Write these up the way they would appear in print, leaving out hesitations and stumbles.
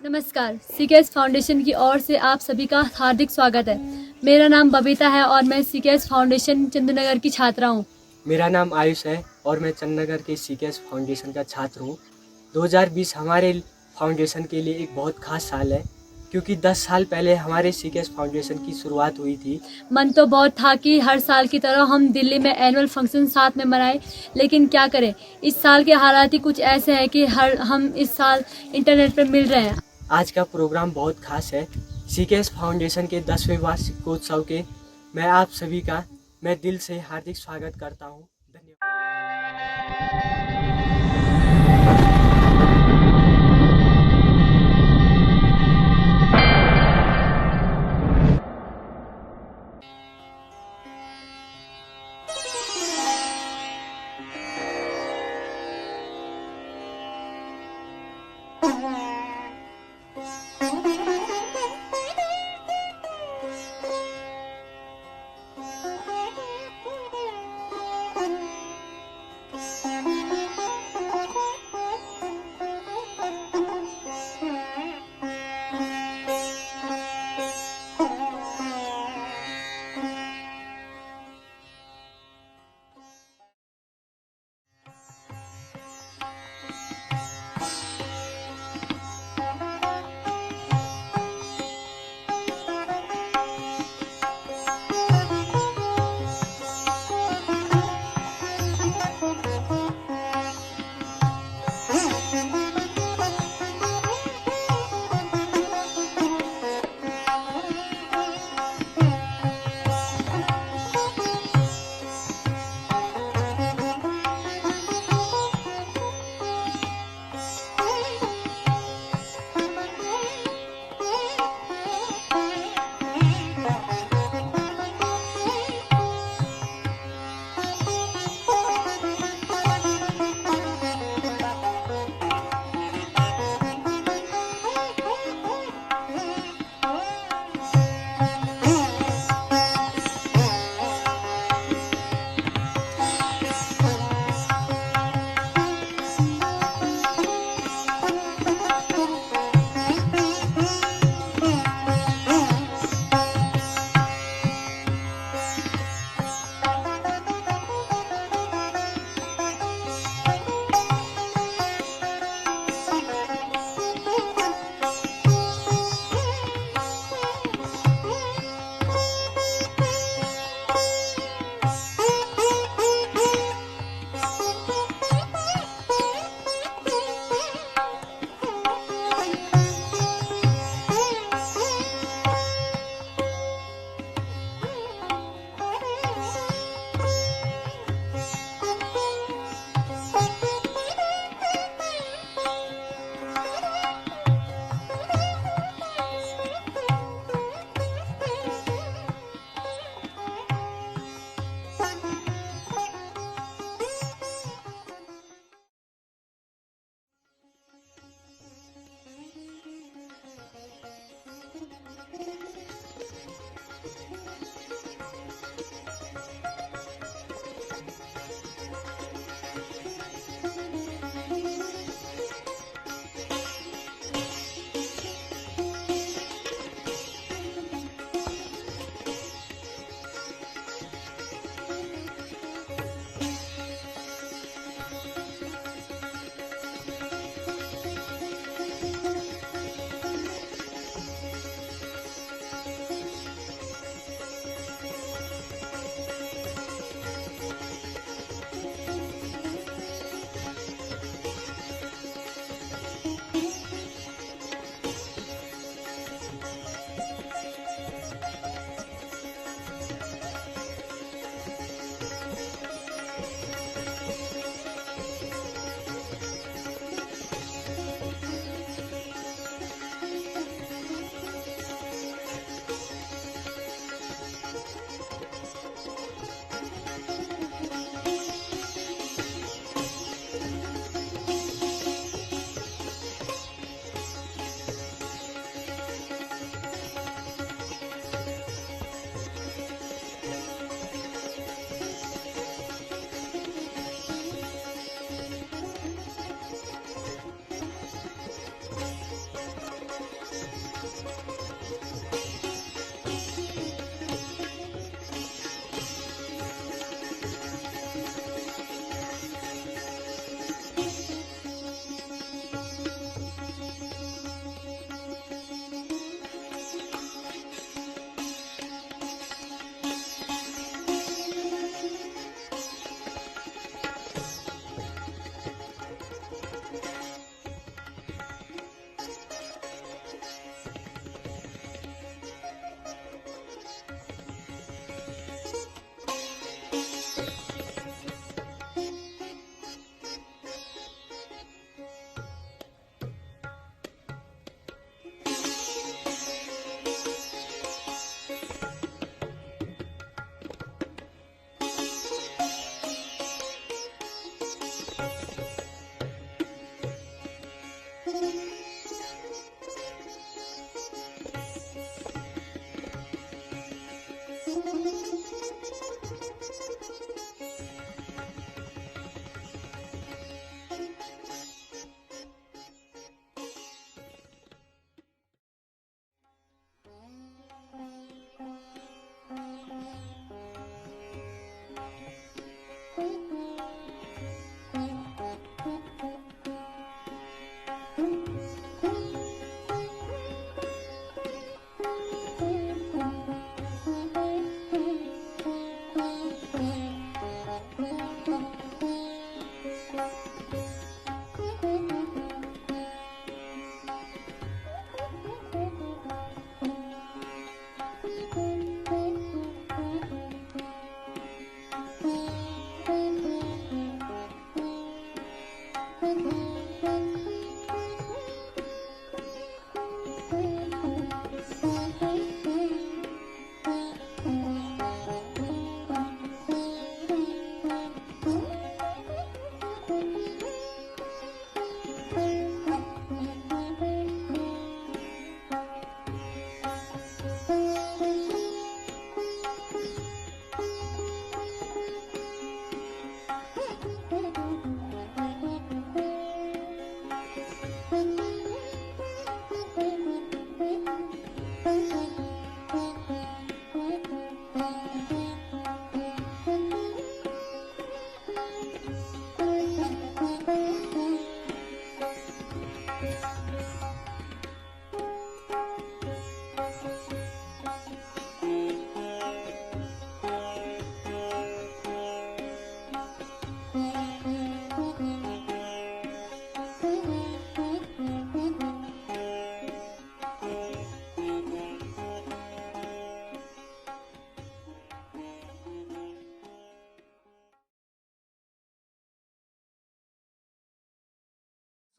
नमस्कार, CKS foundation की ओर से आप सभी का हार्दिक स्वागत है। मेरा नाम बबीता है और मैं सीकेएस फाउंडेशन चंद्रनगर की छात्रा हूँ। मेरा नाम आयुष है और मैं चंद्रनगर के सीकेएस फाउंडेशन का छात्र हूँ। 2020 हमारे फाउंडेशन के लिए एक बहुत खास साल है, क्योंकि 10 साल पहले हमारे सीकेएस फाउंडेशन की शुरुआत हुई थी। मन तो बहुत था कि हर साल की तरह हम दिल्ली में एनुअल फंक्शन साथ में मनाएं, लेकिन क्या करें, इस साल के हालात ही कुछ ऐसे हैं कि हम इस साल इंटरनेट पर मिल रहे हैं। आज का प्रोग्राम बहुत खास है। सीकेएस फाउंडेशन के 10वें वार्षिकोत्सव के मैं आप सभी का मैं दिल से हार्दिक स्वागत करता हूँ। धन्यवाद।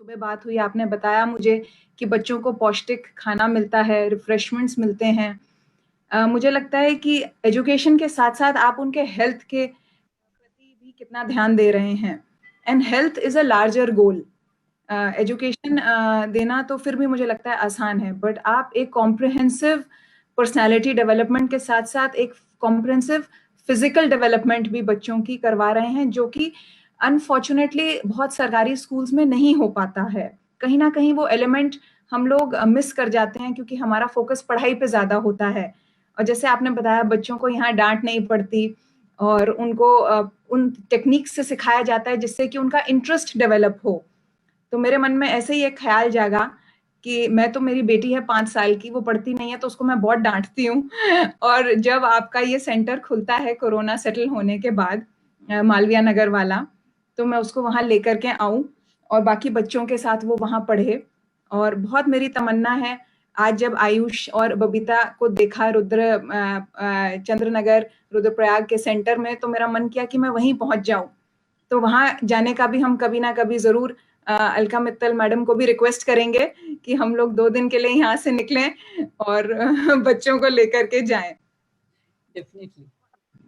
सुबह बात हुई, आपने बताया मुझे कि बच्चों को पौष्टिक खाना मिलता है, रिफ्रेशमेंट्स मिलते हैं। मुझे लगता है कि एजुकेशन के साथ-साथ आप उनके हेल्थ के प्रति भी कितना ध्यान दे रहे हैं। And health is a larger goal. Education देना तो फिर भी मुझे लगता है आसान है, बट आप एक कॉम्प्रिहेंसिव पर्सनैलिटी डेवलपमेंट के साथ-साथ एक कॉम्प्रिहेंसिव फिज़िकल डेवलपमेंट भी बच्चों की करवा रहे हैं, जो कि अनफॉर्च्यूनेटली बहुत सरकारी स्कूल्स में नहीं हो पाता है। कहीं न कहीं वो एलिमेंट हम लोग मिस कर जाते हैं क्योंकि हमारा फ़ोकस पढ़ाई पे ज़्यादा होता है। और जैसे आपने बताया बच्चों को यहाँ डाँट नहीं पड़ती और उनको उन टेक्निक्स से सिखाया जाता है जिससे कि उनका इंटरेस्ट डेवलप हो। तो मेरे मन में ऐसे ही एक ख़्याल जागा कि मैं तो मेरी बेटी है 5 साल की, वो पढ़ती नहीं है तो उसको मैं बहुत डाँटती हूँ और जब आपका ये सेंटर खुलता है कोरोना सेटल होने के बाद मालवीय नगर वाला, तो मैं उसको वहाँ लेकर के आऊँ और बाकी बच्चों के साथ वो वहाँ पढ़े। और बहुत मेरी तमन्ना है, आज जब आयुष और बबीता को देखा चंद्रनगर, रुद्रप्रयाग के सेंटर में, तो मेरा मन किया कि मैं वहीं पहुँच जाऊँ। तो वहाँ जाने का भी हम कभी ना कभी ज़रूर अलका मित्तल मैडम को भी रिक्वेस्ट करेंगे कि हम लोग 2 दिन के लिए यहाँ से निकलें और बच्चों को लेकर के जाएँ। डेफिनेटली।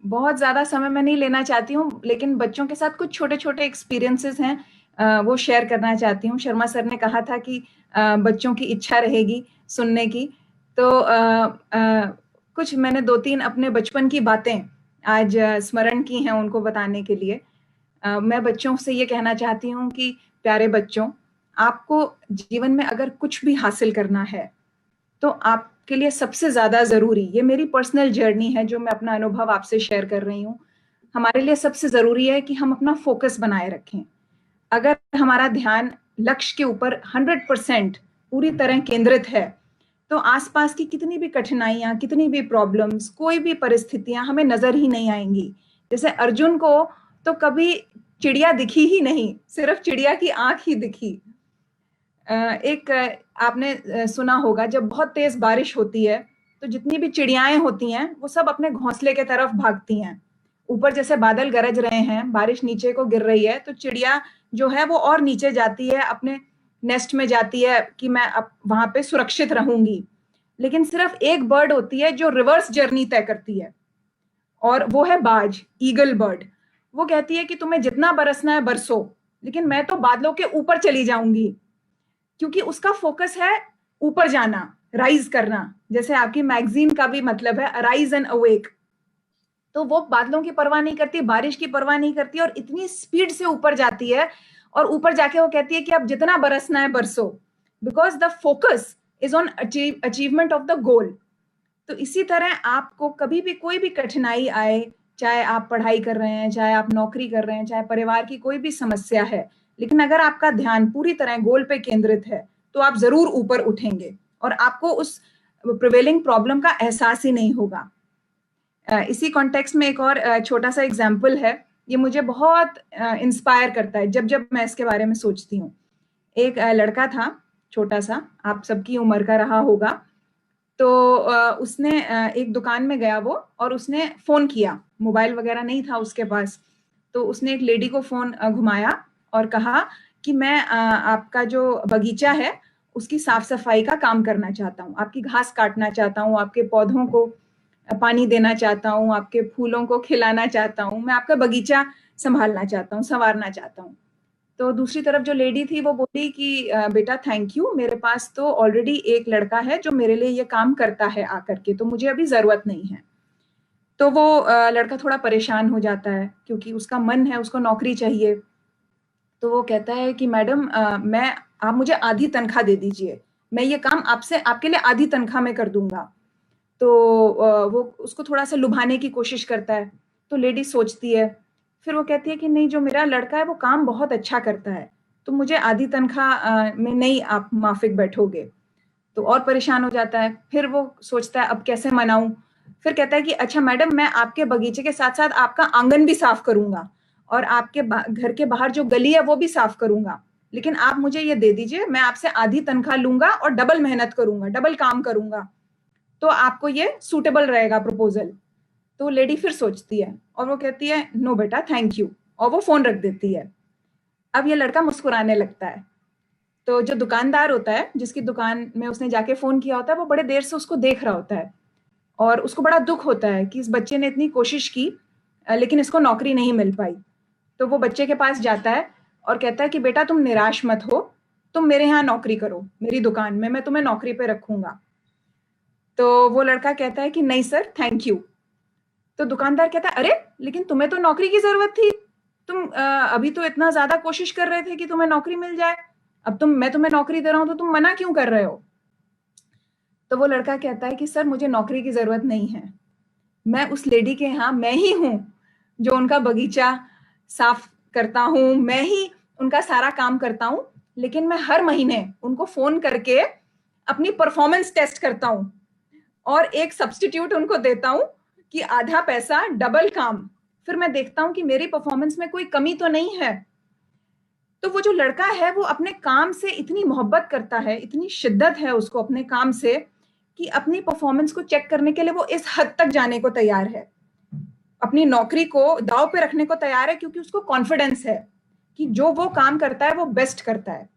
बहुत ज़्यादा समय मैं नहीं लेना चाहती हूँ, लेकिन बच्चों के साथ कुछ छोटे-छोटे एक्सपीरियंसेस हैं, वो शेयर करना चाहती हूँ। शर्मा सर ने कहा था कि बच्चों की इच्छा रहेगी सुनने की, तो कुछ मैंने 2-3 अपने बचपन की बातें आज स्मरण की हैं उनको बताने के लिए। मैं बच्चों से ये कहना चाहती हूँ कि प्यारे बच्चों, आपको जीवन में अगर कुछ भी हासिल करना है, तो आपके लिए सबसे ज़्यादा ज़रूरी, ये मेरी पर्सनल जर्नी है जो मैं अपना अनुभव आपसे शेयर कर रही हूँ। हमारे लिए सबसे ज़रूरी है कि हम अपना फ़ोकस बनाए रखें। अगर हमारा ध्यान लक्ष्य के ऊपर 100% पूरी तरह केंद्रित है, तो आस-पास की कितनी भी कठिनाइयाँ, कितनी भी प्रॉब्लम्स, कोई भी परिस्थितियाँ हमें नज़र ही नहीं आएँगी। जैसे अर्जुन को तो कभी चिड़िया दिखी ही नहीं, सिर्फ़ चिड़िया की आँख ही दिखी। आपने सुना होगा जब बहुत तेज़ बारिश होती है, तो जितनी भी चिड़ियाएँ होती हैं, वो सब अपने घोंसले के तरफ भागती हैं। ऊपर जैसे बादल गरज रहे हैं, बारिश नीचे को गिर रही है, तो चिड़िया जो है वो और नीचे जाती है, अपने नेस्ट में जाती है कि मैं अब वहाँ पे सुरक्षित रहूँगी। लेकिन सिर्फ़ एक बर्ड होती है जो रिवर्स जर्नी तय करती है, और वो है बाज, ईगल बर्ड। वो कहती है कि तुम्हें जितना बरसना है बरसो, लेकिन मैं तो बादलों के ऊपर चली जाऊँगी। क्योंकि उसका फोकस है ऊपर जाना, राइज करना। जैसे आपकी मैगज़ीन का भी मतलब है अराइज़ एंड अवेक। तो वो बादलों की परवाह नहीं करती, बारिश की परवाह नहीं करती और इतनी स्पीड से ऊपर जाती है और ऊपर जाके वो कहती है कि अब जितना बरसना है बरसो, because the focus is on achievement of the goal. तो इसी तरह आपको कभी भी कोई भी कठिनाई आए, चाहे आप पढ़ाई कर रहे हैं, चाहे आप नौकरी कर रहे हैं, चाहे परिवार की कोई भी समस्या है, लेकिन अगर आपका ध्यान पूरी तरह गोल पे केंद्रित है तो आप जरूर ऊपर उठेंगे और आपको उस प्रिवेलिंग प्रॉब्लम का एहसास ही नहीं होगा। इसी कॉन्टेक्स्ट में एक और छोटा सा एग्जाम्पल है, ये मुझे बहुत इंस्पायर करता है जब जब मैं इसके बारे में सोचती हूँ। एक लड़का था छोटा सा, आप सबकी उम्र का रहा होगा, तो उसने एक दुकान में गया वो और उसने फोन किया, मोबाइल वगैरह नहीं था उसके पास, तो उसने एक लेडी को फोन घुमाया और कहा कि मैं आपका जो बगीचा है उसकी साफ सफाई का काम करना चाहता हूँ, आपकी घास काटना चाहता हूँ, आपके पौधों को पानी देना चाहता हूँ, आपके फूलों को खिलाना चाहता हूँ, मैं आपका बगीचा संभालना चाहता हूँ, संवारना चाहता हूँ। तो दूसरी तरफ जो लेडी थी वो बोली कि बेटा थैंक यू, मेरे पास तो ऑलरेडी एक लड़का है जो मेरे लिए ये काम करता है आकर के, तो मुझे अभी जरूरत नहीं है। तो वो लड़का थोड़ा परेशान हो जाता है क्योंकि उसका मन है, उसको नौकरी चाहिए। तो वो कहता है कि मैडम आप मुझे आधी तनख्वाह दे दीजिए, मैं ये काम आपसे आपके लिए आधी तनख्वाह में कर दूंगा। तो वो उसको थोड़ा सा लुभाने की कोशिश करता है। तो लेडी सोचती है, फिर वो कहती है कि नहीं, जो मेरा लड़का है वो काम बहुत अच्छा करता है, तो मुझे आधी तनख्वाह में नहीं आप माफिक बैठोगे। तो और परेशान हो जाता है। फिर वो सोचता है अब कैसे मनाऊं। फिर कहता है कि अच्छा मैडम, मैं आपके बगीचे के साथ साथ आपका आंगन भी साफ करूंगा और आपके घर के बाहर जो गली है वो भी साफ करूंगा, लेकिन आप मुझे ये दे दीजिए, मैं आपसे आधी तनख्वाह लूंगा और डबल मेहनत करूंगा, डबल काम करूंगा, तो आपको ये सूटेबल रहेगा प्रपोजल। तो लेडी फिर सोचती है और वो कहती है नो बेटा थैंक यू, और वो फोन रख देती है। अब ये लड़का मुस्कुराने लगता है। तो जो दुकानदार होता है जिसकी दुकान में उसने जाके फोन किया होता है, वो बड़े देर से उसको देख रहा होता है और उसको बड़ा दुख होता है कि इस बच्चे ने इतनी कोशिश की लेकिन इसको नौकरी नहीं मिल पाई। तो वो बच्चे के पास जाता है और कहता है कि बेटा तुम निराश मत हो, तुम मेरे यहाँ नौकरी करो, मेरी दुकान में मैं तुम्हें नौकरी पे रखूंगा। तो वो लड़का कहता है कि नहीं सर थैंक यू। तो दुकानदार कहता है अरे लेकिन तुम्हें तो नौकरी की जरूरत थी, तुम अभी तो इतना ज्यादा कोशिश कर रहे थे कि तुम्हें नौकरी मिल जाए, अब मैं तुम्हें नौकरी दे रहा हूं तो तुम मना क्यों कर रहे हो। तो वो लड़का कहता है कि सर मुझे नौकरी की जरूरत नहीं है, मैं उस लेडी के यहाँ मैं ही हूं जो उनका बगीचा साफ करता हूं, मैं ही उनका सारा काम करता हूं, लेकिन मैं हर महीने उनको फोन करके अपनी परफॉर्मेंस टेस्ट करता हूं और एक सब्स्टिट्यूट उनको देता हूं कि आधा पैसा डबल काम, फिर मैं देखता हूं कि मेरी परफॉर्मेंस में कोई कमी तो नहीं है। तो वो जो लड़का है वो अपने काम से इतनी मोहब्बत करता है, इतनी शिद्दत है उसको अपने काम से कि अपनी परफॉर्मेंस को चेक करने के लिए वो इस हद तक जाने को तैयार है, अपनी नौकरी को दांव पे रखने को तैयार है, क्योंकि उसको कॉन्फिडेंस है कि जो वो काम करता है वो बेस्ट करता है,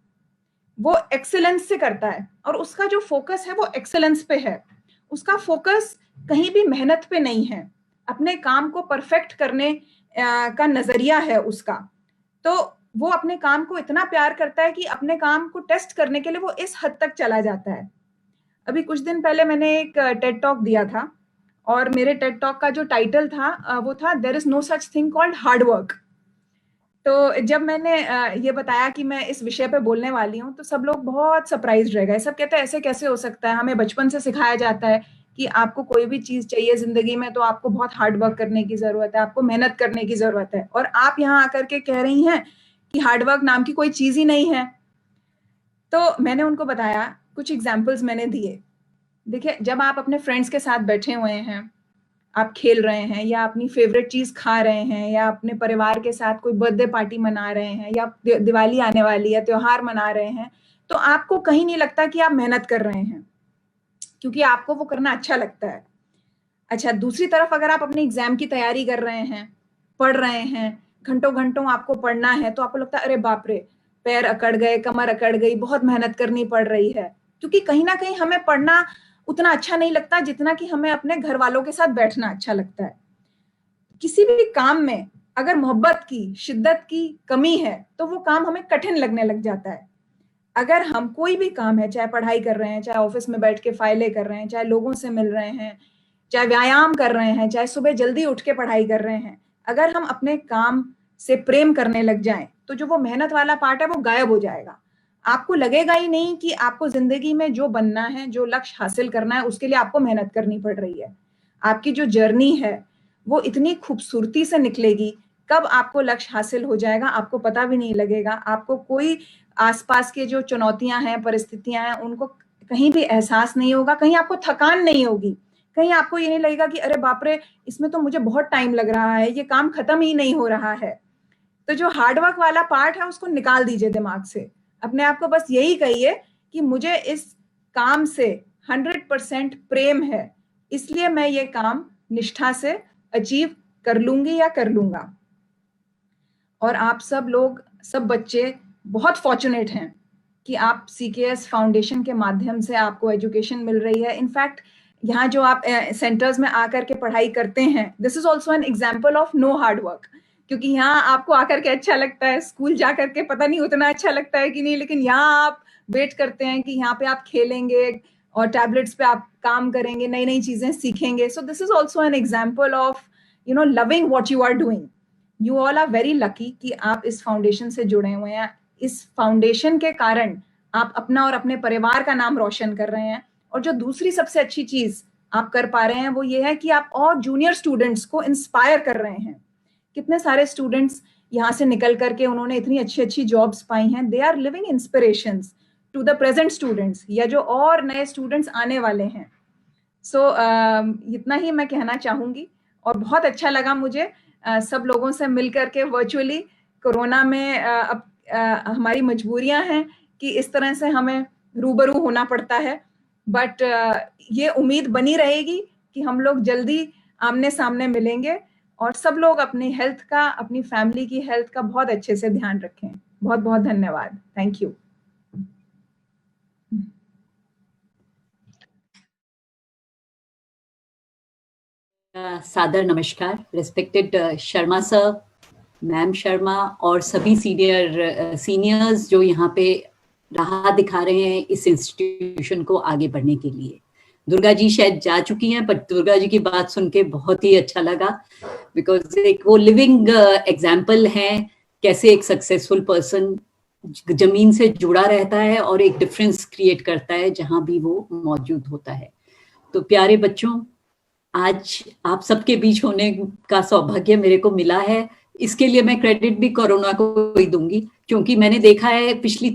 वो एक्सेलेंस से करता है और उसका जो फोकस है वो एक्सेलेंस पे है। उसका फोकस कहीं भी मेहनत पे नहीं है, अपने काम को परफेक्ट करने का नजरिया है उसका। तो वो अपने काम को इतना प्यार करता है कि अपने काम को टेस्ट करने के लिए वो इस हद तक चला जाता है। अभी कुछ दिन पहले मैंने एक टेड टॉक दिया था और मेरे टेड टॉक का जो टाइटल था वो था there is no such thing called hard work. तो जब मैंने ये बताया कि मैं इस विषय पे बोलने वाली हूँ तो सब लोग बहुत सरप्राइज रह गए। सब कहते हैं ऐसे कैसे हो सकता है, हमें बचपन से सिखाया जाता है कि आपको कोई भी चीज चाहिए जिंदगी में तो आपको बहुत हार्ड वर्क करने की जरूरत है, आपको मेहनत करने की जरूरत है, और आप यहाँ आकर के कह रही हैं कि हार्ड वर्क नाम की कोई चीज ही नहीं है। तो मैंने उनको बताया, कुछ एग्जाम्पल्स मैंने दिए। देखिए, जब आप अपने फ्रेंड्स के साथ बैठे हुए हैं, आप खेल रहे हैं या अपनी फेवरेट चीज खा रहे हैं या अपने परिवार के साथ कोई बर्थडे पार्टी मना रहे हैं या दिवाली आने वाली है, त्योहार मना रहे हैं, तो आपको कहीं नहीं लगता कि आप मेहनत कर रहे हैं, क्योंकि आपको वो करना अच्छा लगता है। अच्छा, दूसरी तरफ अगर आप अपने एग्जाम की तैयारी कर रहे हैं, पढ़ रहे हैं, घंटों घंटों आपको पढ़ना है, तो आपको लगता है अरे बाप रे, पैर अकड़ गए, कमर अकड़ गई, बहुत मेहनत करनी पड़ रही है, क्योंकि कहीं ना कहीं हमें पढ़ना उतना अच्छा नहीं लगता जितना कि हमें अपने घर वालों के साथ बैठना अच्छा लगता है। किसी भी काम में अगर मोहब्बत की, शिद्दत की कमी है तो वो काम हमें कठिन लगने लग जाता है। अगर हम कोई भी काम है, चाहे पढ़ाई कर रहे हैं, चाहे ऑफिस में बैठ के फाइलें कर रहे हैं, चाहे लोगों से मिल रहे हैं, चाहे व्यायाम कर रहे हैं, चाहे सुबह जल्दी उठ के पढ़ाई कर रहे हैं, अगर हम अपने काम से प्रेम करने लग जाएं तो जो वो मेहनत वाला पार्ट है वो गायब हो जाएगा। आपको लगेगा ही नहीं कि आपको जिंदगी में जो बनना है, जो लक्ष्य हासिल करना है, उसके लिए आपको मेहनत करनी पड़ रही है। आपकी जो जर्नी है वो इतनी खूबसूरती से निकलेगी, कब आपको लक्ष्य हासिल हो जाएगा आपको पता भी नहीं लगेगा। आपको कोई आसपास के जो चुनौतियां हैं, परिस्थितियां हैं, उनको कहीं भी एहसास नहीं होगा, कहीं आपको थकान नहीं होगी, कहीं आपको ये नहीं लगेगा कि अरे बाप रे, इसमें तो मुझे बहुत टाइम लग रहा है, ये काम खत्म ही नहीं हो रहा है। तो जो हार्डवर्क वाला पार्ट है उसको निकाल दीजिए दिमाग से। अपने आप को बस यही कहिए कि मुझे इस काम से 100% प्रेम है, इसलिए मैं ये काम निष्ठा से अचीव कर लूंगी या कर लूंगा। और आप सब लोग, सब बच्चे बहुत फॉर्चुनेट हैं कि आप सीकेएस फाउंडेशन के माध्यम से आपको एजुकेशन मिल रही है। इनफैक्ट यहाँ जो आप सेंटर्स में आकर के पढ़ाई करते हैं, this is also an example of no hard work, क्योंकि यहाँ आपको आकर के अच्छा लगता है, स्कूल जा करके पता नहीं उतना अच्छा लगता है कि नहीं, लेकिन यहाँ आप वेट करते हैं कि यहाँ पे आप खेलेंगे और टैबलेट्स पे आप काम करेंगे, नई नई चीजें सीखेंगे। So this is also an example of loving what you are doing. You all are very lucky कि आप इस फाउंडेशन से जुड़े हुए हैं। इस फाउंडेशन के कारण आप अपना और अपने परिवार का नाम रोशन कर रहे हैं। और जो दूसरी सबसे अच्छी चीज आप कर पा रहे हैं वो ये है कि आप और जूनियर स्टूडेंट्स को इंस्पायर कर रहे हैं। कितने सारे स्टूडेंट्स यहाँ से निकल करके उन्होंने इतनी अच्छी अच्छी जॉब्स पाई हैं। They are living inspirations to the present students, या जो और नए स्टूडेंट्स आने वाले हैं। सो इतना ही मैं कहना चाहूंगी। और बहुत अच्छा लगा मुझे सब लोगों से मिल करके वर्चुअली। कोरोना में अब हमारी मजबूरियां हैं कि इस तरह से हमें रूबरू होना पड़ता है, बट ये उम्मीद बनी रहेगी कि हम लोग जल्दी आमने सामने मिलेंगे। और सब लोग अपनी हेल्थ का, अपनी फैमिली की हेल्थ का बहुत अच्छे से ध्यान रखें। बहुत बहुत धन्यवाद। Thank you. सादर नमस्कार respected Sharma sir, ma'am Sharma और सभी सीनियर्स जो यहाँ पे राह दिखा रहे हैं इस इंस्टीट्यूशन को आगे बढ़ने के लिए। दुर्गा जी शायद जा चुकी हैं, पर दुर्गा जी की बात सुन के बहुत ही अच्छा लगा, बिकॉज एक वो लिविंग एग्जाम्पल हैं कैसे एक सक्सेसफुल पर्सन जमीन से जुड़ा रहता है और एक डिफरेंस क्रिएट करता है जहां भी वो मौजूद होता है। तो प्यारे बच्चों, आज आप सबके बीच होने का सौभाग्य मेरे को मिला है। इसके लिए मैं क्रेडिट भी कोरोना को ही दूंगी, क्योंकि मैंने देखा है पिछली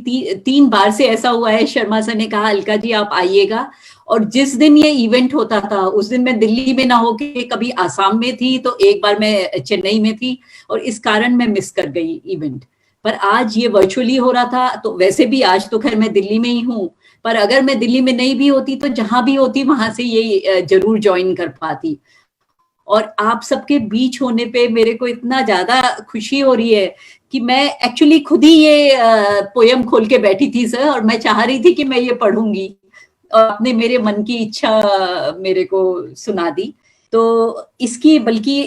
3 बार से ऐसा हुआ है। शर्मा सर ने कहा अलका जी आप आइएगा, और जिस दिन ये इवेंट होता था उस दिन मैं दिल्ली में ना होके कभी आसाम में थी, तो एक बार मैं चेन्नई में थी, और इस कारण मैं मिस कर गई इवेंट। पर आज ये वर्चुअली हो रहा था, तो वैसे भी आज तो खैर मैं दिल्ली में ही हूँ, पर अगर मैं दिल्ली में नहीं भी होती तो जहां भी होती वहां से ये जरूर ज्वाइन कर पाती। और आप सबके बीच होने पे मेरे को इतना ज्यादा खुशी हो रही है कि मैं एक्चुअली खुद ही ये पोयम खोल के बैठी थी सर, और मैं चाह रही थी कि मैं ये पढ़ूंगी, और आपने मेरे मन की इच्छा मेरे को सुना दी। तो इसकी बल्कि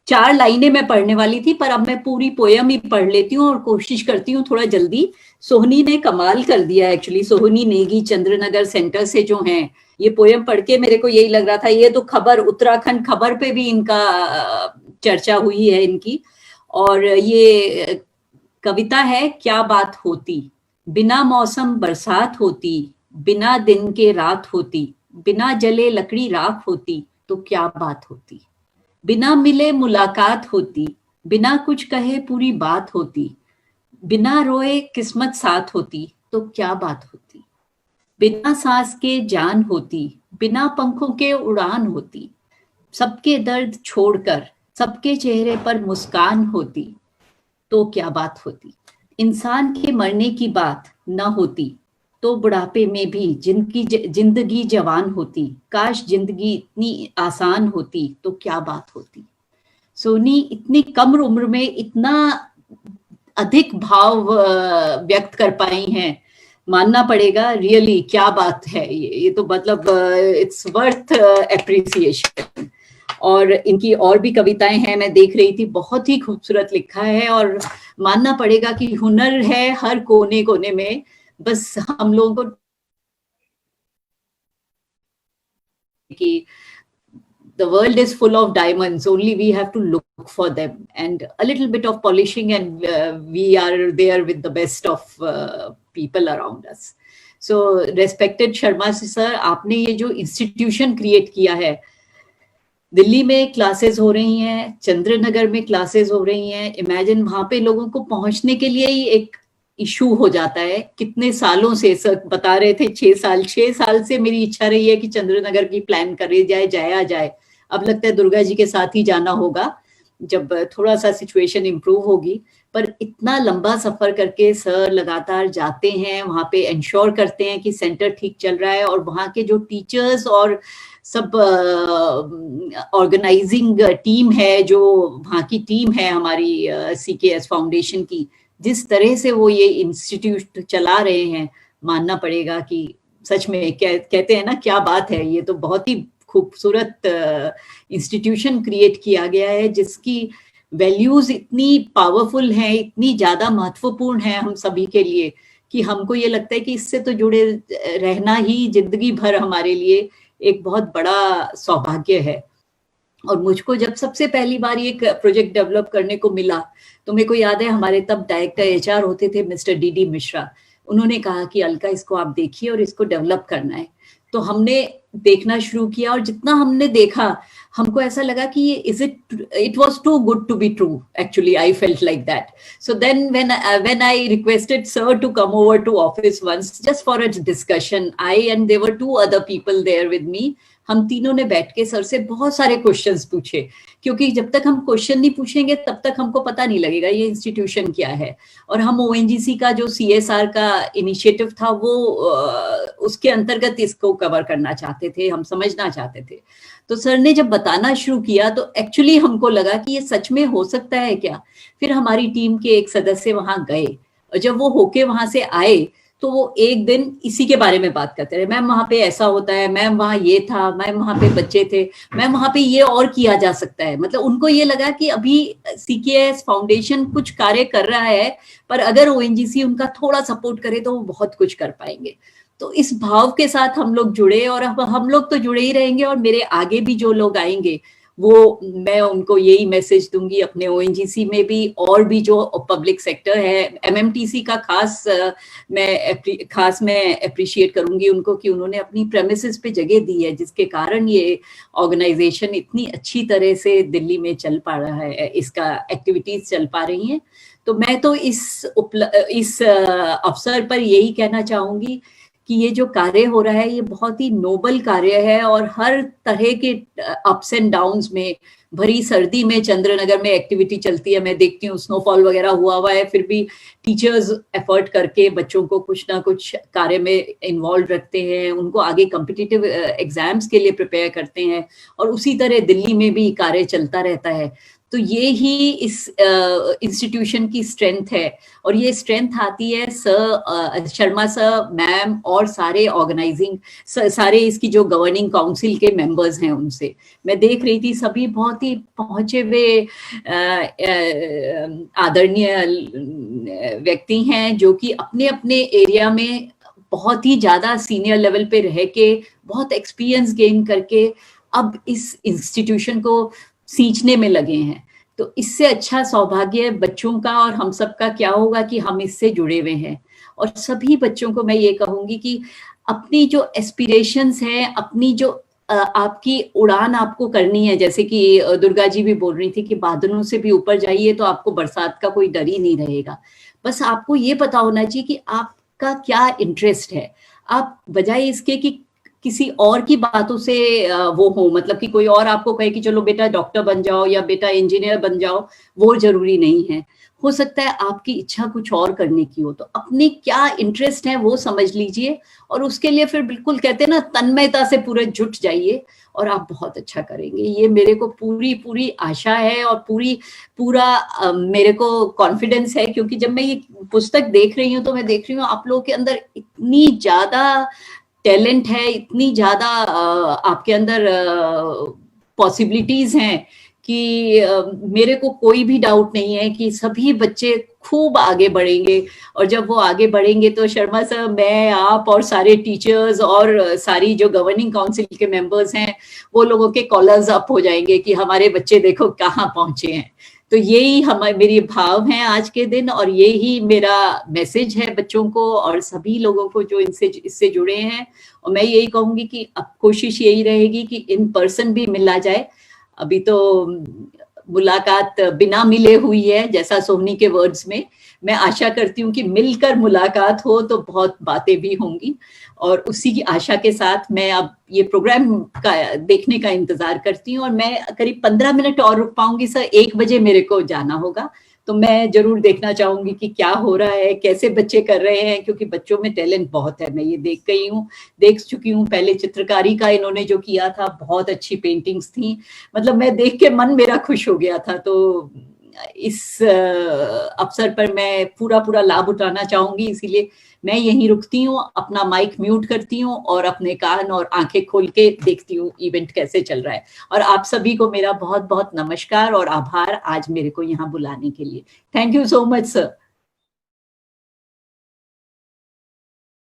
4 लाइनें मैं पढ़ने वाली थी, पर अब मैं पूरी पोयम ही पढ़ लेती हूँ और कोशिश करती हूँ थोड़ा जल्दी। सोहनी ने कमाल कर दिया एक्चुअली, सोहनी नेगी चंद्रनगर सेंटर से जो हैं, ये पोयम पढ़ के मेरे को यही लग रहा था ये तो खबर, उत्तराखंड खबर पे भी इनका चर्चा हुई है इनकी। और ये कविता है, क्या बात होती, बिना मौसम बरसात होती, बिना दिन के रात होती, बिना जले लकड़ी राख होती तो क्या बात होती, बिना मिले मुलाकात होती, बिना कुछ कहे पूरी बात होती, बिना रोए किस्मत साथ होती तो क्या बात होती, बिना सांस के जान होती, बिना पंखों के उड़ान होती, सबके दर्द छोड़कर सबके चेहरे पर मुस्कान होती तो क्या बात होती, इंसान के मरने की बात न होती तो बुढ़ापे में भी जिंदगी जवान होती, काश जिंदगी इतनी आसान होती तो क्या बात होती। सोनी इतनी कम उम्र में इतना अधिक भाव व्यक्त कर पाई हैं, मानना पड़ेगा, रियली क्या बात है ये तो मतलब इट्स वर्थ एप्रिसिएशन। और इनकी और भी कविताएं हैं, मैं देख रही थी, बहुत ही खूबसूरत लिखा है, और मानना पड़ेगा कि हुनर है हर कोने कोने में, बस हम लोगों को कि the world is full of diamonds, only we have to look for them, and a little bit of polishing and we are there with the best of people around us. So respected Sharma sir, आपने ये जो institution create किया है, दिल्ली में classes हो रही हैं, चंद्रनगर में क्लासेस हो रही हैं, इमेजिन वहां पे लोगों को पहुंचने के लिए ही एक इशू हो जाता है। कितने सालों से सर बता रहे थे, 6 साल से मेरी इच्छा रही है कि चंद्रनगर की प्लान करे जाए। अब लगता है दुर्गा जी के साथ ही जाना होगा जब थोड़ा सा सिचुएशन इम्प्रूव होगी। पर इतना लंबा सफर करके सर लगातार जाते हैं, वहां पे इंश्योर करते हैं कि सेंटर ठीक चल रहा है, और वहां के जो टीचर्स और सब ऑर्गेनाइजिंग टीम है, जो वहां की टीम है हमारी CKS फाउंडेशन की, जिस तरह से वो ये इंस्टीट्यूट चला रहे हैं, मानना पड़ेगा कि सच में कहते हैं ना, क्या बात है, ये तो बहुत ही खूबसूरत इंस्टीट्यूशन क्रिएट किया गया है, जिसकी वैल्यूज इतनी पावरफुल हैं, इतनी ज्यादा महत्वपूर्ण है हम सभी के लिए, कि हमको ये लगता है कि इससे तो जुड़े रहना ही जिंदगी भर हमारे लिए एक बहुत बड़ा सौभाग्य है। और मुझको जब सबसे पहली बार ये प्रोजेक्ट डेवलप करने को मिला, तो मेरे को याद है हमारे तब डायरेक्टर HR होते थे मिस्टर DD मिश्रा। उन्होंने कहा कि अलका, इसको आप देखिए और इसको डेवलप करना है। तो हमने देखना शुरू किया, और जितना हमने देखा हमको ऐसा लगा कि it was too good to be true. Actually, I felt like that. So then when I requested sir to come over to office once just for a discussion, I and there were 2 other people there with me. हम तीनों ने बैठ के sir से बहुत सारे questions पूछे, क्योंकि जब तक हम क्वेश्चन नहीं पूछेंगे तब तक हमको पता नहीं लगेगा ये इंस्टीट्यूशन क्या है। और हम ONGC का जो CSR का इनिशिएटिव था, वो उसके अंतर्गत इसको कवर करना चाहते थे, हम समझना चाहते थे। तो सर ने जब बताना शुरू किया तो एक्चुअली हमको लगा कि ये सच में हो सकता है क्या। फिर हमारी टीम के एक सदस्य वहां गए, और जब वो होके वहां से आए तो वो एक दिन इसी के बारे में बात करते रहे, मैम वहां पे ऐसा होता है, मैम वहां ये था, मैम वहां पे बच्चे थे, मैम वहां पे ये और किया जा सकता है। मतलब उनको ये लगा कि अभी CKS फाउंडेशन कुछ कार्य कर रहा है, पर अगर ONGC उनका थोड़ा सपोर्ट करे तो वो बहुत कुछ कर पाएंगे। तो इस भाव के साथ हम लोग जुड़े, और अब हम लोग तो जुड़े ही रहेंगे, और मेरे आगे भी जो लोग आएंगे वो मैं उनको यही मैसेज दूंगी, अपने ONGC में भी, और भी जो पब्लिक सेक्टर है, MMTC का खास मैं अप्रिशिएट करूंगी उनको, कि उन्होंने अपनी प्रेमिसेस पे जगह दी है, जिसके कारण ये ऑर्गेनाइजेशन इतनी अच्छी तरह से दिल्ली में चल पा रहा है, इसका एक्टिविटीज चल पा रही हैं। तो मैं तो इस अवसर पर यही कहना चाहूंगी कि ये जो कार्य हो रहा है ये बहुत ही नोबल कार्य है, और हर तरह के अप्स एंड डाउन्स में, भरी सर्दी में चंद्रनगर में एक्टिविटी चलती है, मैं देखती हूँ स्नोफॉल वगैरह हुआ है, फिर भी टीचर्स एफर्ट करके बच्चों को कुछ ना कुछ कार्य में इन्वॉल्व रखते हैं, उनको आगे कॉम्पिटिटिव एग्जाम्स के लिए प्रिपेयर करते हैं, और उसी तरह दिल्ली में भी कार्य चलता रहता है। तो ये ही इस इंस्टीट्यूशन की स्ट्रेंथ है, और ये स्ट्रेंथ आती है सर शर्मा सर, मैम और सारे ऑर्गेनाइजिंग, सारे इसकी जो गवर्निंग काउंसिल के मेंबर्स हैं उनसे। मैं देख रही थी सभी बहुत ही पहुंचे हुए आदरणीय व्यक्ति हैं, जो कि अपने अपने एरिया में बहुत ही ज्यादा सीनियर लेवल पे रह के, बहुत एक्सपीरियंस गेन करके अब इस इंस्टीट्यूशन को सींचने में लगे हैं। तो इससे अच्छा सौभाग्य बच्चों का और हम सबका क्या होगा कि हम इससे जुड़े हुए हैं। और सभी बच्चों को मैं ये कहूंगी कि अपनी जो एस्पिरेशंस हैं, अपनी जो आपकी उड़ान आपको करनी है, जैसे कि दुर्गा जी भी बोल रही थी कि बादलों से भी ऊपर जाइए तो आपको बरसात का कोई डर ही नहीं रहेगा। बस आपको ये पता होना चाहिए कि आपका क्या इंटरेस्ट है। आप बजाय इसके कि किसी और की बातों से वो हो, मतलब कि कोई और आपको कहे कि चलो बेटा डॉक्टर बन जाओ या बेटा इंजीनियर बन जाओ, वो जरूरी नहीं है। हो सकता है आपकी इच्छा कुछ और करने की हो, तो अपने क्या इंटरेस्ट है वो समझ लीजिए, और उसके लिए फिर बिल्कुल कहते हैं ना, तन्मयता से पूरे जुट जाइए और आप बहुत अच्छा करेंगे। ये मेरे को पूरी आशा है, और पूरा मेरे को कॉन्फिडेंस है, क्योंकि जब मैं ये पुस्तक देख रही हूँ तो मैं देख रही हूँ आप लोगों के अंदर इतनी ज्यादा टैलेंट है, इतनी ज्यादा आपके अंदर पॉसिबिलिटीज हैं कि मेरे को कोई भी डाउट नहीं है कि सभी बच्चे खूब आगे बढ़ेंगे। और जब वो आगे बढ़ेंगे तो शर्मा सर, मैं, आप और सारे टीचर्स और सारी जो गवर्निंग काउंसिल के मेंबर्स हैं, वो लोगों के कॉलर्स अप हो जाएंगे कि हमारे बच्चे देखो कहाँ पहुंचे हैं। तो यही मेरी भाव है आज के दिन, और यही मेरा मैसेज है बच्चों को और सभी लोगों को जो इससे जुड़े हैं। और मैं यही कहूंगी कि अब कोशिश यही रहेगी कि इन पर्सन भी मिला जाए। अभी तो मुलाकात बिना मिले हुई है, जैसा सोहनी के वर्ड्स में। मैं आशा करती हूँ कि मिलकर मुलाकात हो तो बहुत बातें भी होंगी, और उसी की आशा के साथ मैं अब ये प्रोग्राम का देखने का इंतजार करती हूँ। और मैं करीब 15 मिनट और रुक पाऊंगी सर, 1 बजे मेरे को जाना होगा, तो मैं जरूर देखना चाहूंगी कि क्या हो रहा है, कैसे बच्चे कर रहे हैं, क्योंकि बच्चों में टैलेंट बहुत है। मैं ये देख चुकी हूँ। पहले चित्रकारी का इन्होंने जो किया था, बहुत अच्छी पेंटिंग्स थी, मतलब मैं देख के मन मेरा खुश हो गया था। तो इस अवसर पर मैं पूरा लाभ उठाना चाहूंगी, इसीलिए मैं यहीं रुकती हूँ, अपना माइक म्यूट करती हूँ और अपने कान और आंखें खोल के देखती हूँ इवेंट कैसे चल रहा है। और आप सभी को मेरा बहुत बहुत नमस्कार और आभार आज मेरे को यहाँ बुलाने के लिए। Thank you so much sir.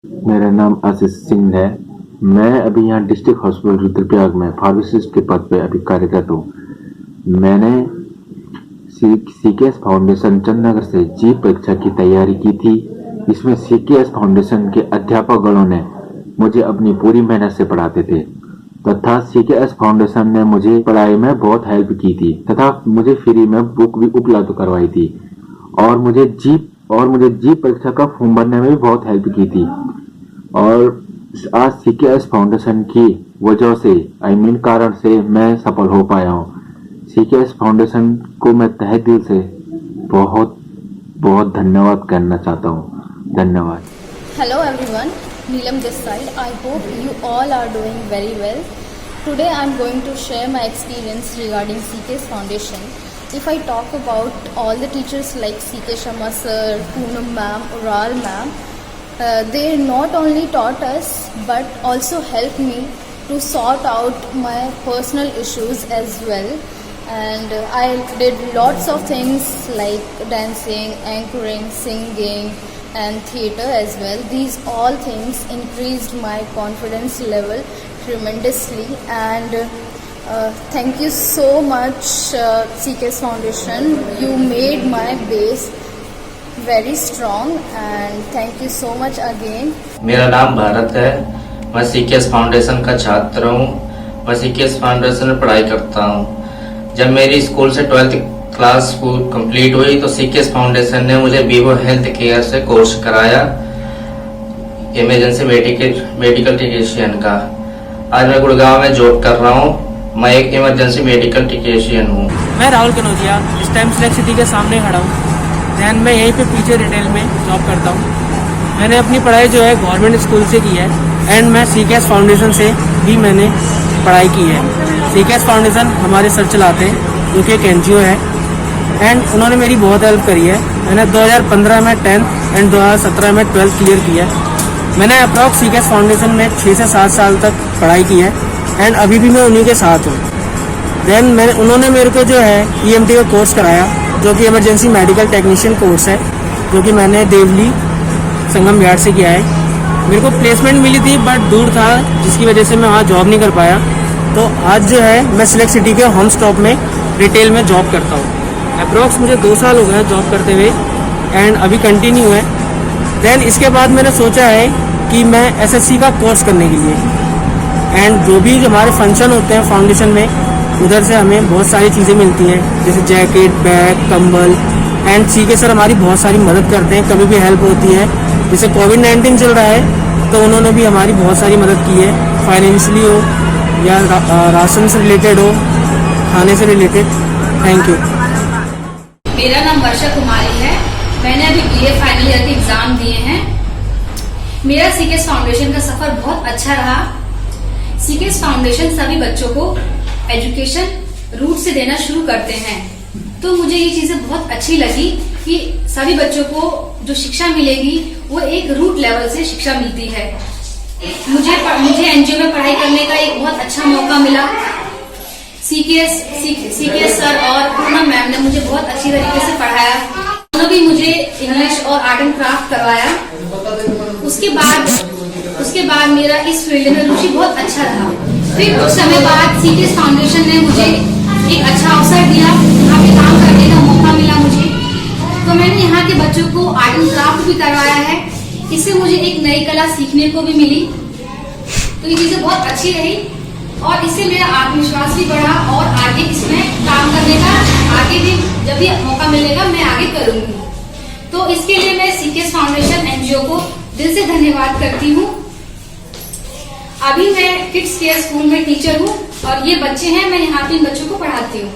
मेरा नाम आशीष सिंह है। मैं अभी यहाँ डिस्ट्रिक्ट हॉस्पिटल रुद्रप्रयाग में फार्मासिस्ट के पद पे अभी कार्यरत हूँ। मैंने सीकेएस फाउंडेशन चंदनगर से जी परीक्षा की तैयारी की थी। इसमें सीकेएस फाउंडेशन के अध्यापकगणों ने मुझे अपनी पूरी मेहनत से पढ़ाते थे तथा सीकेएस फाउंडेशन ने मुझे पढ़ाई में बहुत हेल्प की थी तथा मुझे फ्री में बुक भी उपलब्ध करवाई थी और मुझे जी परीक्षा का फॉर्म भरने में भी बहुत हेल्प की थी। और आज सीकेएस फाउंडेशन की वजह से कारण से मैं सफल हो पाया हूँ। सीकेएस फाउंडेशन को मैं तहे दिल से बहुत बहुत धन्यवाद करना चाहता हूँ। धन्यवाद। Hello everyone, Neelam this side. I hope you all are doing very well. Today I am going to share my experience regarding CKS Foundation. If I talk about all the teachers like CK Sharma sir, Poonam ma'am, Ural ma'am, they not only taught us but also helped me to sort out my personal issues as well. And I did lots of things like dancing, anchoring, singing and theatre as well. These all things increased my confidence level tremendously, and thank you so much CKS Foundation. You made my base very strong, and thank you so much again. मेरा नाम भारत है। मैं CKS foundation का छात्र हूँ। मैं CKS foundation में पढ़ाई करता हूँ। जब मेरी स्कूल से 12th क्लास कंप्लीट हुई तो सीकेएस फाउंडेशन ने मुझे वीवो हेल्थ केयर से कोर्स कराया, इमरजेंसी मेडिकल टेक्नीशियन का। आज मैं गुड़गांव में जॉब कर रहा हूँ। मैं एक इमरजेंसी मेडिकल टेक्नीशियन हूँ। मैं राहुल कनौजिया इस टाइम सिलेक्ट सिटी के सामने खड़ा हूँ। दैन मैं यहीं पे पीछे रिटेल में जॉब करता हूँ। मैंने अपनी पढ़ाई जो है गवर्नमेंट स्कूल से की है, एंड मैं सीकेएस फाउंडेशन से भी मैंने पढ़ाई की है। सीकेएस फाउंडेशन हमारे सर चलाते हैं, जो कि एक एनजीओ है, एंड उन्होंने मेरी बहुत हेल्प करी है। मैंने 2015 में 10th एंड 2017 में 12th क्लियर किया है। मैंने अप्रॉक्स सीकेएस फाउंडेशन में 6 से 7 साल तक पढ़ाई की है, एंड अभी भी मैं उन्हीं के साथ हूँ। देन उन्होंने मेरे को जो है EMT का कोर्स कराया, जो कि इमरजेंसी मेडिकल टेक्नीशियन कोर्स है, जो कि मैंने देवली संगम बिहार से किया है। मेरे को प्लेसमेंट मिली थी बट दूर था, जिसकी वजह से मैं वहाँ जॉब नहीं कर पाया। तो आज जो है मैं सिलेक्ट सिटी के होम स्टॉप में रिटेल में जॉब करता हूँ। अप्रॉक्स मुझे 2 साल हो गए जॉब करते हुए, एंड अभी कंटिन्यू है। देन इसके बाद मैंने सोचा है कि मैं SSC का कोर्स करने के लिए, एंड जो भी हमारे फंक्शन होते हैं फाउंडेशन में, उधर से हमें बहुत सारी चीज़ें मिलती हैं, जैसे जैकेट, बैग, कंबल, एंड सीके सर हमारी बहुत सारी मदद करते हैं, कभी भी हेल्प होती है। जैसे कोविड-19 चल रहा है तो उन्होंने भी हमारी बहुत सारी मदद की है, फाइनेंशियली हो या राशन से रिलेटेड हो, खाने से रिलेटेड। Thank you. मेरा नाम वर्षा कुमारी है। मैंने अभी BA फाइनल ईयर के एग्जाम दिए हैं। मेरा सीकेएस फाउंडेशन का सफर बहुत अच्छा रहा। सीकेएस फाउंडेशन सभी बच्चों को एजुकेशन रूट से देना शुरू करते हैं, तो मुझे ये चीजें बहुत अच्छी लगी कि सभी बच्चों को जो शिक्षा मिलेगी वो एक रूट लेवल से शिक्षा मिलती है। मुझे एनजीओ में पढ़ाई करने का एक बहुत अच्छा मौका मिला। सीकेएस सर और पूनम मैम ने मुझे बहुत अच्छी तरीके से पढ़ाया। उन्होंने भी मुझे इंग्लिश और आर्ट एंड क्राफ्ट करवाया। उसके बाद मेरा इस फील्ड में रुचि बहुत अच्छा रहा। फिर कुछ समय बाद सीकेएस फाउंडेशन ने मुझे एक अच्छा अवसर दिया, यहाँ पे काम करने का मौका मिला मुझे। तो मैंने यहाँ के बच्चों को आर्ट एंड क्राफ्ट भी करवाया है। इससे मुझे एक नई कला सीखने को भी मिली, तो ये चीजें बहुत अच्छी रही और इससे मेरा आत्मविश्वास भी बढ़ा और आगे इसमें काम करने का आगे भी जब भी मौका मिलेगा मैं आगे करूंगी। तो इसके लिए मैं सीकेएस फाउंडेशन एनजीओ को दिल से धन्यवाद करती हूँ। अभी मैं किड्स केयर स्कूल में टीचर हूँ और ये बच्चे हैं, मैं यहाँ पे इन बच्चों को पढ़ाती हूँ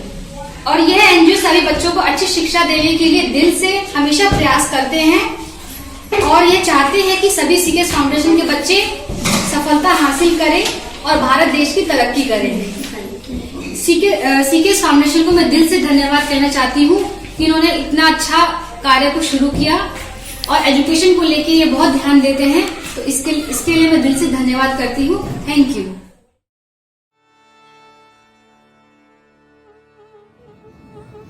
और यह एनजीओ सभी बच्चों को अच्छी शिक्षा देने के लिए दिल से हमेशा प्रयास करते हैं और ये चाहते हैं कि सभी सीकेएस फाउंडेशन के बच्चे सफलता हासिल करें और भारत देश की तरक्की करें। सीकेएस फाउंडेशन को मैं दिल से धन्यवाद कहना चाहती हूँ कि इन्होंने इतना अच्छा कार्य को शुरू किया और एजुकेशन को लेके ये बहुत ध्यान देते हैं, तो इसके लिए मैं दिल से धन्यवाद करती हूँ। Thank you.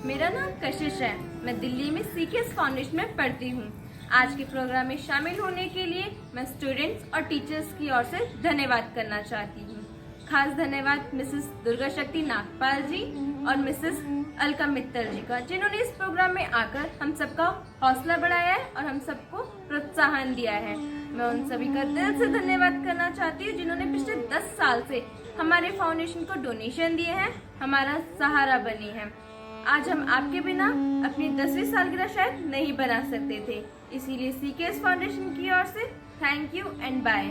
मेरा नाम कशिश है, मैं दिल्ली में सीकेएस फाउंडेशन में पढ़ती हूँ। आज के प्रोग्राम में शामिल होने के लिए मैं स्टूडेंट्स और टीचर्स की ओर से धन्यवाद करना चाहती हूँ। खास धन्यवाद मिसेस दुर्गा शक्ति नागपाल जी और मिसेस अलका मित्तल जी का, जिन्होंने इस प्रोग्राम में आकर हम सबका हौसला बढ़ाया है और हम सबको प्रोत्साहन दिया है। मैं उन सभी का दिल से धन्यवाद करना चाहती हूँ जिन्होंने पिछले 10 साल से हमारे फाउंडेशन को डोनेशन दिए हैं, हमारा सहारा बनी है। आज हम आपके बिना अपनी 10वीं सालगिरह शायद नहीं बना सकते थे, इसीलिए सीकेएस फाउंडेशन की ओर से थैंक यू एंड बाय।